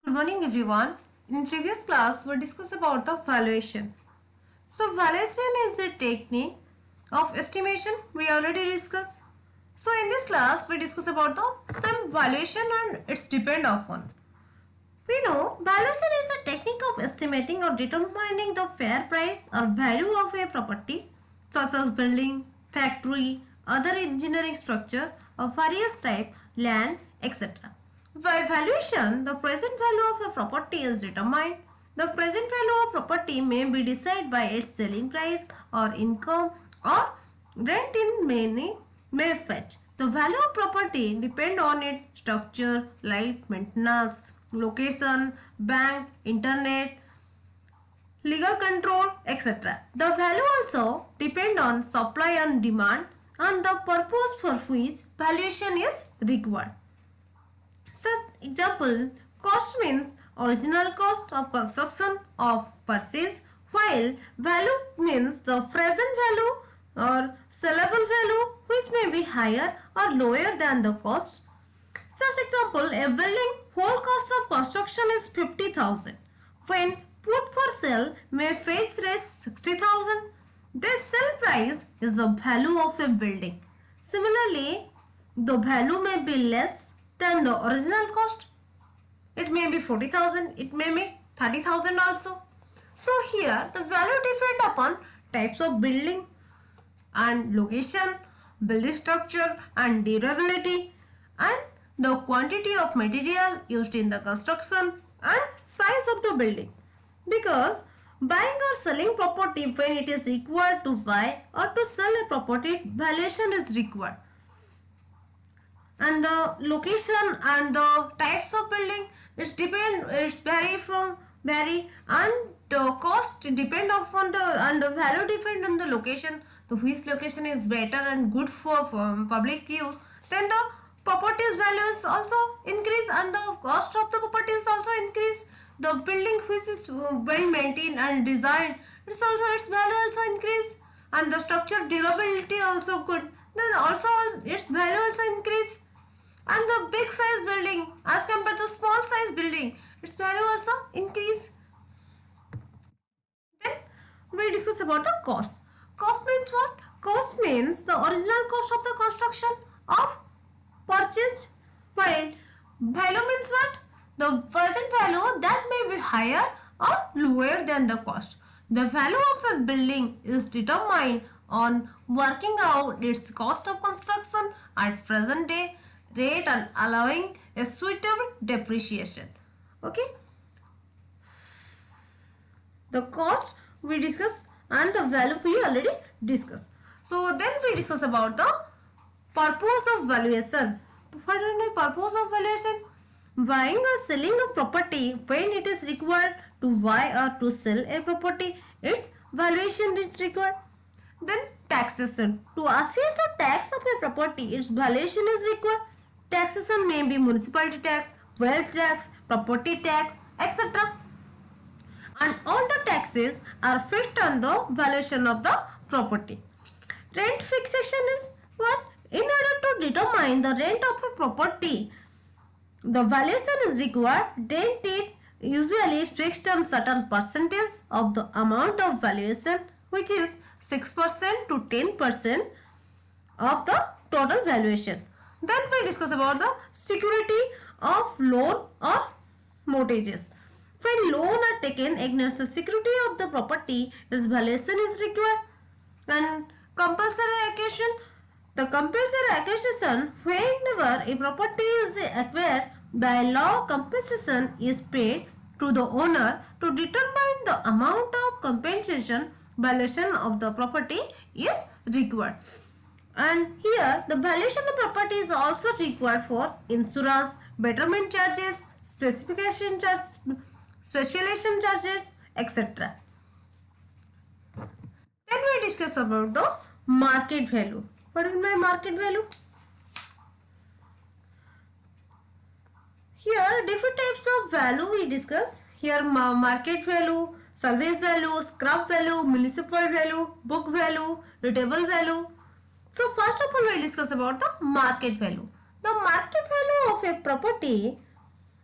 Good morning everyone. In previous class we discussed about the valuation. So valuation is a technique of estimation we already discussed. So in this class we discuss about the some valuation and its depend upon. We know valuation is a technique of estimating or determining the fair price or value of a property such as building, factory, other engineering structure of various type, land, etc. By valuation, the present value of a property is determined. The present value of property may be decided by its selling price or income or rent in many may fetch. The value of property depend on its structure, life, maintenance, location, bank, internet, legal control, etc. The value also depend on supply and demand and the purpose for which valuation is required. Such example, cost means original cost of construction of purchase, while value means the present value or sellable value which may be higher or lower than the cost. Such example, a building whole cost of construction is 50,000. When put for sale may fetch rate 60,000. The sale price is the value of a building. Similarly, the value may be less than the original cost. It may be 40,000, it may be 30,000 also. So here the value depend upon types of building and location, building structure and durability and the quantity of material used in the construction and size of the building. Because buying or selling property when it is required to buy or to sell a property, valuation is required. And the location and the types of building, it's vary and the cost depend upon the and the value depend on the location. The which location is better and good for public use, then the property's value is also increase and the cost of the property is also increase. The building which is well maintained and designed, its value also increase, and the structure durability also good, then also its value also increase. And the big size building as compared to small size building, its value also increase. Then we discuss about the cost. Cost means what? Cost means the original cost of the construction of purchase, while value means what? The present value that may be higher or lower than the cost. The value of a building is determined on working out its cost of construction at present day rate and allowing a suitable depreciation. Okay. The cost we discuss and the value we already discussed. So then we discuss about the purpose of valuation. What is the purpose of valuation? Buying or selling a property when it is required to buy or to sell a property, its valuation is required. Then taxation. To assess the tax of a property, its valuation is required. Taxation may be municipality tax, wealth tax, property tax, etc. And all the taxes are fixed on the valuation of the property. Rent fixation is what? In order to determine the rent of a property, the valuation is required. Rent is usually fixed on certain percentage of the amount of valuation, which is 6% to 10% of the total valuation. Then we discuss about the security of loan or mortgages. When loan are taken against the security of the property, its valuation is required. And compulsory acquisition. The compulsory acquisition, whenever a property is acquired by law, compensation is paid to the owner. To determine the amount of compensation, valuation of the property is required. And here the valuation of property is also required for insurance, betterment charges, specification charges, specialization charges, etc. Then we discuss about the market value. What is my market value? Here different types of value we discuss. Here market value, salvage value, scrap value, municipal value, book value, retailer value. So first of all we discuss about the market value. The market value of a property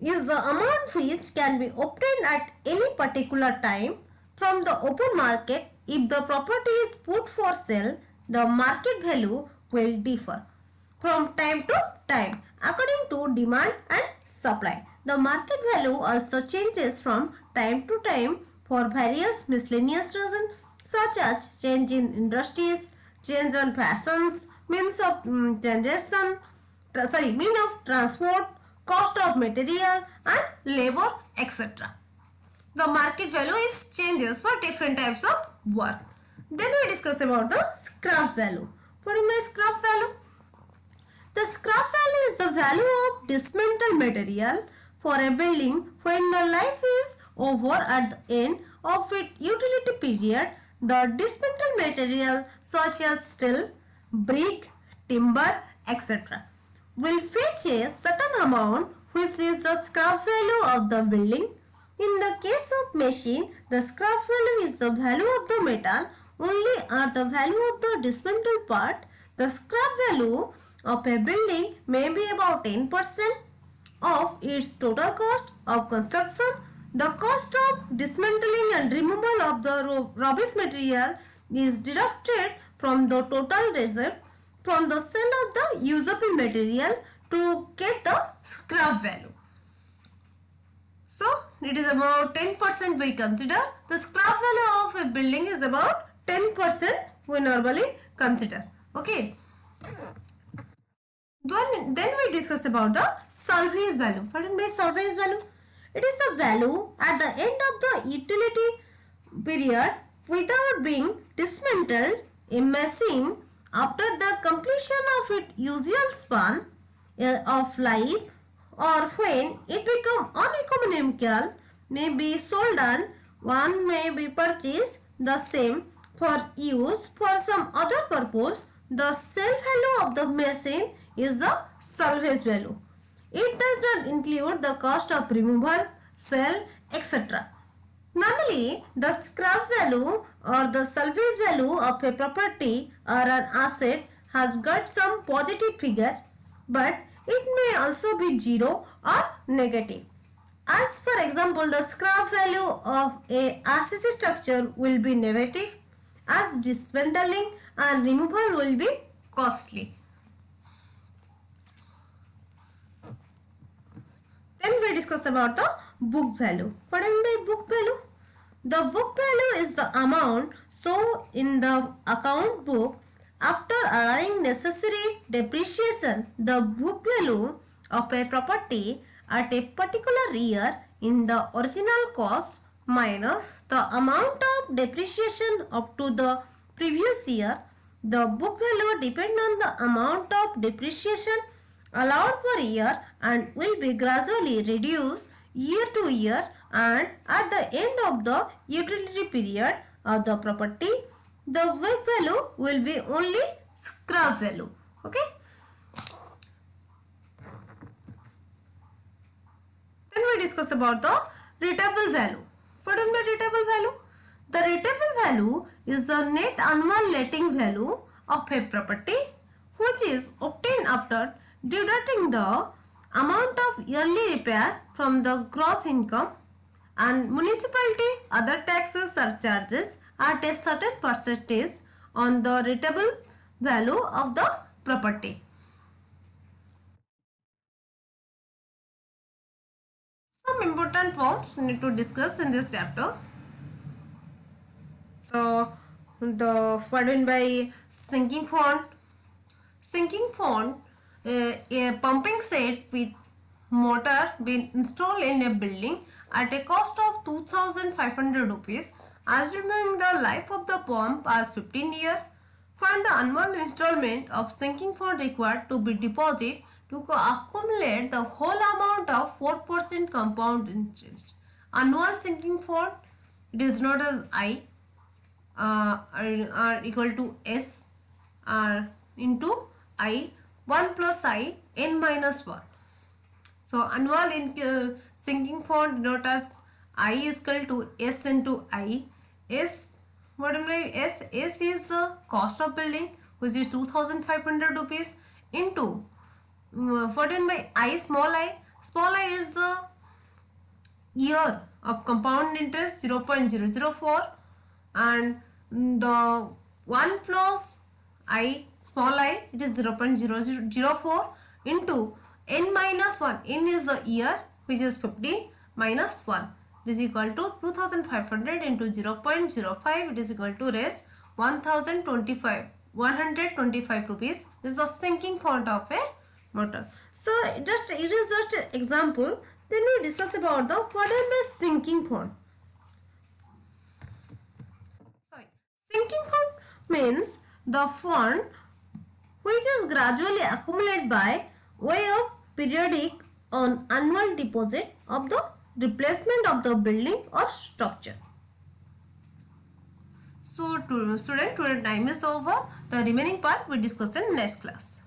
is the amount which can be obtained at any particular time from the open market. If the property is put for sale, the market value will differ from time to time according to demand and supply. The market value also changes from time to time for various miscellaneous reasons such as change in industries, change on fashions, means of transaction, mean of transport, cost of material and labor, etc. The market value is changes for different types of work. Then we discuss about the scrap value. What is my scrap value? The scrap value is the value of dismantled material for a building when the life is over at the end of its utility period. The dismantled material such as steel, brick, timber, etc. will fetch a certain amount which is the scrap value of the building. In the case of machine, the scrap value is the value of the metal only or the value of the dismantled part. The scrap value of a building may be about 10% of its total cost of construction. The cost of dismantling and removal of the rubbish material is deducted from the total receipt from the sale of the usable material to get the scrap value. So it is about 10% we consider. The scrap value of a building is about 10% we normally consider. Okay. Then we discuss about the salvage value. What is my salvage value? It is the value at the end of the utility period without being dismantled a machine after the completion of its usual span of life or when it becomes uneconomical may be sold and one may be purchased the same for use for some other purpose. The sale value of the machine is the salvage value. It does not include the cost of removal, sale, etc. Normally, the scrap value or the salvage value of a property or an asset has got some positive figure, but it may also be zero or negative. As for example, the scrap value of a RCC structure will be negative as dismantling and removal will be costly. Then we discuss about the book value. What is the book value? The book value is the amount so in the account book after allowing necessary depreciation. The book value of a property at a particular year in the original cost minus the amount of depreciation up to the previous year. The book value depends on the amount of depreciation allowed for a year and will be gradually reduced year to year, and at the end of the utility period of the property, the book value will be only scrap value. Okay. Then we discuss about the rateable value. What is the rateable value? The rateable value is the net annual letting value of a property which is obtained after deducting the amount of yearly repair from the gross income and municipality other taxes or charges at a certain percentage on the rateable value of the property. Some important forms need to discuss in this chapter. So the followed by sinking fund. Sinking fund, a pumping set with motor being installed in a building at a cost of 2,500 rupees, assuming the life of the pump as 15 years. Find the annual installment of sinking fund required to be deposited to accumulate the whole amount of 4% compound interest. Annual sinking fund, it is known as I, are equal to S R into I 1 plus I n minus 1. So annual sinking fund denoted as I is equal to S into I. S, what am I? S is the cost of building, which is 2,500 rupees, into what am I? I small I. Small I is the year of compound interest 0.004, and the 1 plus I, small I, it is 0.004 into n minus 1. N is the year, which is 15 minus 1. It is equal to 2500 into 0.05. It is equal to raise 125 rupees. This is the sinking point of a motor. So it is just an example. Then we discuss about the what is the sinking point. Sinking point means the fund which is gradually accumulated by way of periodic on annual deposit of the replacement of the building or structure. So student, today time is over. The remaining part we discuss in next class.